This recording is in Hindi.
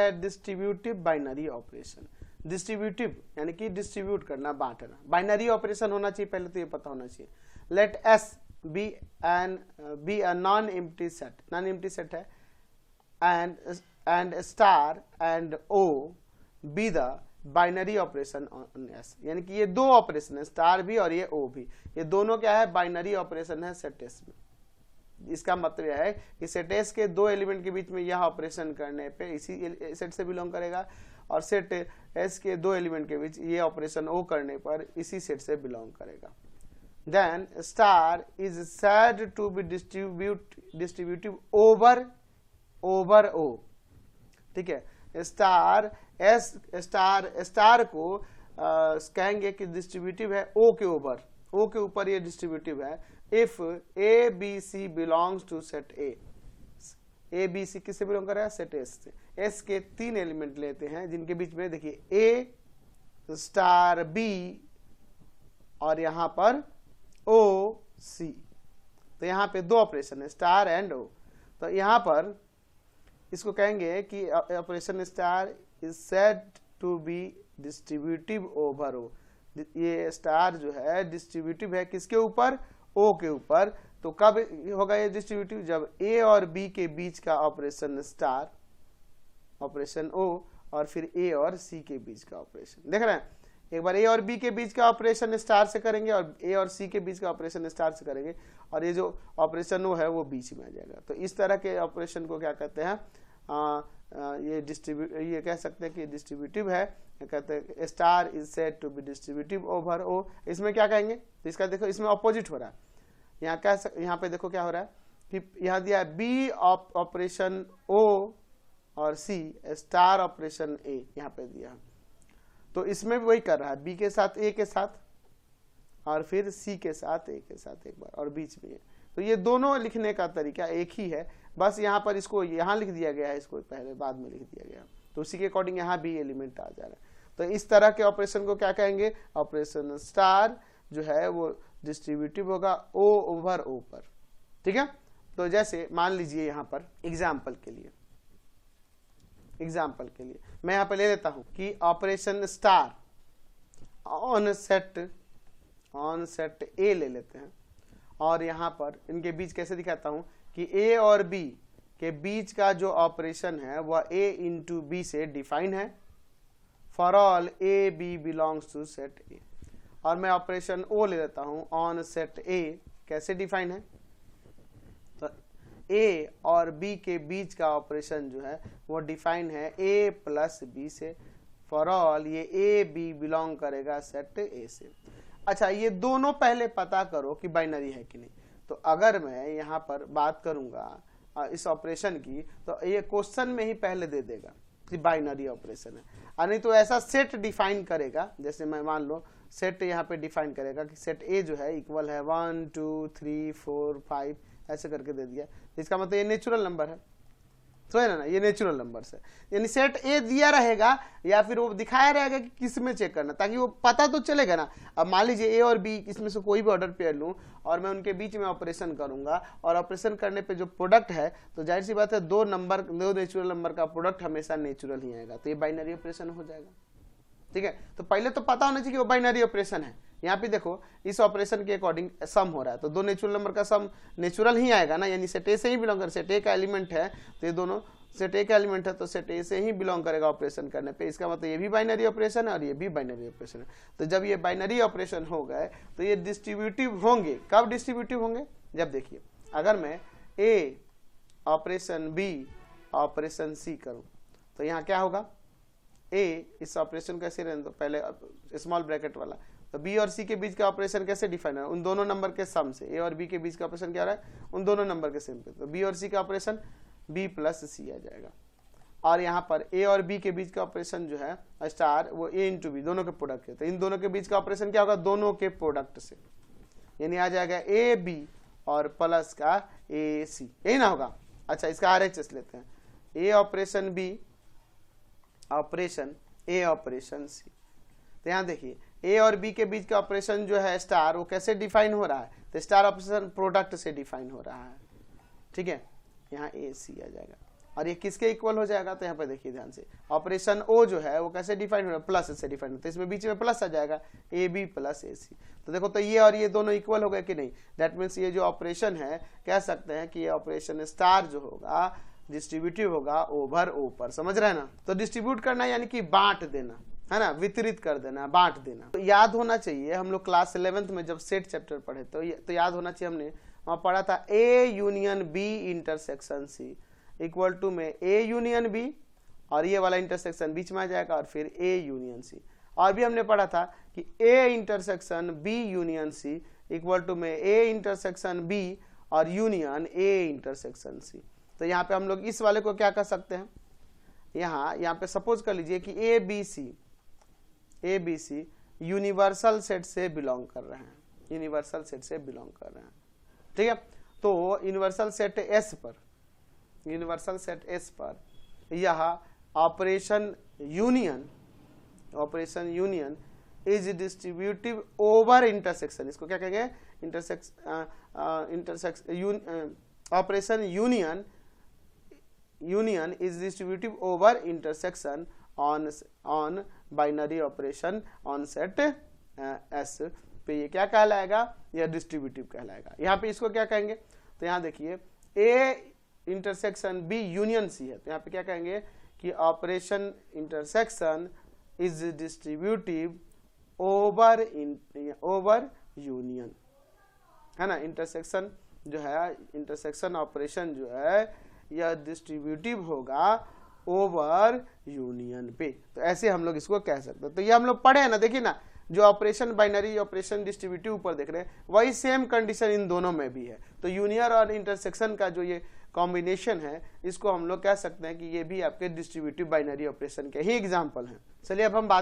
है डिस्ट्रीब्यूटिव बाइनरी ऑपरेशन। डिस्ट्रीब्यूटिव यानी कि डिस्ट्रीब्यूट करना, बांटना। बाइनरी ऑपरेशन होना चाहिए, पहले तो ये पता होना चाहिए। Let S be a non empty set, non empty set है, and star and O be the binary operation on S, यानी कि ये दो ऑपरेशन है, स्टार भी और ये ओ भी, ये दोनों क्या है, बाइनरी ऑपरेशन है सेट एस में। इसका मतलब यह है कि सेट एस के दो एलिमेंट के बीच में यह ऑपरेशन करने पे इसी सेट से बिलोंग करेगा, और सेट एस के दो एलिमेंट के बीच ये ऑपरेशन ओ करने पर इसी सेट से बिलोंग करेगा। Then star is said to be distributive over O, ठीक है। स्टार एस स्टार को कहेंगे कि डिस्ट्रीब्यूटिव है ओ के ऊपर ये डिस्ट्रीब्यूटिव है if A B C belongs to set A B C किससे बिलोंग कर रहा है, सेट एस से। एस के तीन एलिमेंट लेते हैं जिनके बीच में देखिए ए स्टार बी और यहां पर ओ सी, तो यहां पे दो ऑपरेशन है, स्टार एंड ओ। तो यहां पर इसको कहेंगे कि operation star is said to be distributive over O. ये स्टार जो है डिस्ट्रीब्यूटिव है किसके ऊपर, ओ के ऊपर। तो कब होगा ये डिस्ट्रीब्यूटिव, जब ए और बी के बीच का ऑपरेशन स्टार, ऑपरेशन ओ, और फिर ए और सी के बीच का ऑपरेशन। देख रहे हैं, एक बार ए और बी के बीच का ऑपरेशन स्टार से करेंगे और ए और सी के बीच का ऑपरेशन स्टार से करेंगे, और ये जो ऑपरेशन ओ है वो बीच में आ जाएगा। तो इस तरह के ऑपरेशन को क्या कहते हैं, ये कह सकते हैं कि डिस्ट्रीब्यूटिव है, कहते हैं star is said to be distributive over O. इसमें क्या कहेंगे, तो इसका देखो इसमें ऑपोजिट हो रहा है। यहाँ पे देखो क्या हो रहा है कि यहाँ दिया है बी ऑपरेशन ओ और सी स्टार ऑपरेशन ए, यहाँ पे दिया है। तो इसमें भी वही कर रहा है, बी के साथ ए के साथ और फिर सी के साथ ए के साथ एक बार, और बीच में। तो ये दोनों लिखने का तरीका एक ही है, बस यहाँ पर इसको यहाँ लिख दिया गया है, इसको पहले बाद में लिख दिया गया, तो उसी के अकॉर्डिंग यहाँ भी एलिमेंट आ जा रहा है। तो इस तरह के ऑपरेशन को क्या कहेंगे, ऑपरेशन स्टार जो है वो डिस्ट्रीब्यूटिव होगा ओ ओवर ओ पर, ठीक है। तो जैसे मान लीजिए यहाँ पर एग्जाम्पल के लिए मैं यहाँ पर ले लेता हूं कि ऑपरेशन स्टार ऑन सेट ए ले लेते हैं, और यहाँ पर इनके बीच कैसे दिखाता हूं कि ए और बी के बीच का जो ऑपरेशन है वह ए इंटू बी से डिफाइन है for all a b belongs to set A. और मैं ऑपरेशन ओ ले लेता हूं ऑन सेट ए, कैसे डिफाइन है, तो ए और बी के बीच का ऑपरेशन जो है वो डिफाइन है ए प्लस बी से फॉर ऑल ये ए बी बिलोंग करेगा सेट ए से। अच्छा, ये दोनों पहले पता करो कि बाइनरी है कि नहीं। तो अगर मैं यहाँ पर बात करूंगा इस ऑपरेशन की, तो ये क्वेश्चन में ही पहले दे देगा कि बाइनरी ऑपरेशन है, नहीं तो ऐसा सेट डिफाइन करेगा। जैसे मैं मान लो सेट यहाँ पे डिफाइन करेगा कि सेट ए जो है इक्वल है 1 2 3 4 5 ऐसे करके दे दिया, इसका मतलब ये नेचुरल नंबर है, तो है ना, ये नेचुरल नंबर है। यानी सेट ए दिया रहेगा या फिर वो दिखाया रहेगा कि किस में चेक करना, ताकि वो पता तो चलेगा ना। अब मान लीजिए ए और बी इसमें से कोई भी ऑर्डर पेयर लूं और मैं उनके बीच में ऑपरेशन करूंगा, और ऑपरेशन करने पे जो प्रोडक्ट है, तो जाहिर सी बात है दो नेचुरल नंबर का प्रोडक्ट हमेशा नेचुरल ही आएगा, तो ये बाइनरी ऑपरेशन हो जाएगा, ठीक है। तो पहले तो पता होना चाहिए कि वो बाइनरी ऑपरेशन है। यहाँ पे देखो इस ऑपरेशन के अकॉर्डिंग सम हो रहा है, तो दो नेचुरल नंबर का सम नेचुरल ही आएगा ना, यानी सेट ए से ही बिलोंग कर, सेट ए का एलिमेंट है, तो ये दोनों सेट ए का एलिमेंट है, तो सेट ए से ही बिलोंग करेगा ऑपरेशन करने पे। इसका मतलब ये भी बाइनरी ऑपरेशन है और ये भी बाइनरी ऑपरेशन है। तो जब ये बाइनरी ऑपरेशन हो गए तो ये डिस्ट्रीब्यूटिव होंगे। कब डिस्ट्रीब्यूटिव होंगे, जब देखिए अगर मैं ए ऑपरेशन बी ऑपरेशन सी करूं, तो यहाँ क्या होगा, ए इस ऑपरेशन कैसे रहने दो, पहले स्मॉल ब्रैकेट वाला, तो बी और सी के बीच का ऑपरेशन कैसे डिफाइन है, उन दोनों नंबर के सम से। ए और बी के बीच का ऑपरेशन क्या रहा है, उन दोनों नंबर के सम पे, तो बी और सी का ऑपरेशन बी प्लस सी आ जाएगा। और यहाँ पर ए और बी के बीच का ऑपरेशन जो है स्टार, वो ए इंटू बी दोनों के प्रोडक्ट है, तो इन दोनों के बीच का ऑपरेशन क्या होगा, दोनों के प्रोडक्ट से, यानी आ जाएगा ए बी और प्लस का ए सी, यही ना होगा। अच्छा, इसका RHS लेते हैं, ए ऑपरेशन बी ऑपरेशन ए ऑपरेशन सी। तो यहाँ देखिए ए और बी के बीच का ऑपरेशन जो है स्टार, वो कैसे डिफाइन हो रहा है, तो स्टार ऑपरेशन प्रोडक्ट से डिफाइन हो रहा है, ठीक है। यहाँ ए सी आ जाएगा, और ये किसके इक्वल हो जाएगा, तो यहाँ पे देखिए ध्यान से, ऑपरेशन ओ जो है वो कैसे डिफाइन हो रहा है, प्लस से डिफाइन होता है, इसमें बीच में प्लस आ जाएगा, ए बी प्लस ए सी। तो देखो तो ये और ये दोनों इक्वल हो गए कि नहीं, दैट मीन्स ये जो ऑपरेशन है कह सकते हैं कि ये ऑपरेशन स्टार जो होगा डिस्ट्रीब्यूटिव होगा ओवर ओ पर, समझ रहे हैं ना। तो डिस्ट्रीब्यूट करना यानी कि बांट देना है ना, वितरित कर देना, बांट देना। तो याद होना चाहिए, हम लोग क्लास 11th में जब सेट चैप्टर पढ़े तो याद होना चाहिए, हमने वहां पढ़ा था A union B intersection C equal to में ए यूनियन बी और ये वाला इंटरसेक्शन बीच में आ जाएगा और फिर ए यूनियन सी। और भी हमने पढ़ा था कि A intersection B union C equal to में ए इंटरसेक्शन बी और यूनियन ए इंटरसेक्शन सी। तो यहाँ पे हम लोग इस वाले को क्या कर सकते हैं, यहाँ पे सपोज कर लीजिए कि A B C universal set से बिलोंग कर रहे हैं, यूनिवर्सल सेट से बिलोंग कर रहे हैं, ठीक है। तो यूनिवर्सल सेट एस पर यह operation union is distributive over intersection, इसको क्या कहेंगे, operation union is distributive over intersection on binary operation on set S पे, ये क्या कहलाएगा, यह डिस्ट्रीब्यूटिव कहलाएगा। यहाँ पे इसको क्या कहेंगे, तो यहाँ देखिए A intersection B union C है, तो यहाँ पे क्या कहेंगे कि operation intersection is distributive over union, है ना। इंटरसेक्शन जो है, इंटरसेक्शन ऑपरेशन जो है यह डिस्ट्रीब्यूटिव होगा ओवर यूनियन पे। तो ऐसे हम लोग इसको कह सकते हैं। तो ये हम लोग पढ़े हैं ना, देखिए ना, जो ऑपरेशन बाइनरी ऑपरेशन डिस्ट्रीब्यूटिव ऊपर देख रहे हैं वही सेम कंडीशन इन दोनों में भी है। तो यूनियन और इंटरसेक्शन का जो ये कॉम्बिनेशन है इसको हम लोग कह सकते हैं कि ये भी आपके डिस्ट्रीब्यूटिव बाइनरी ऑपरेशन के ही एग्जाम्पल हैं। चलिए अब हम बात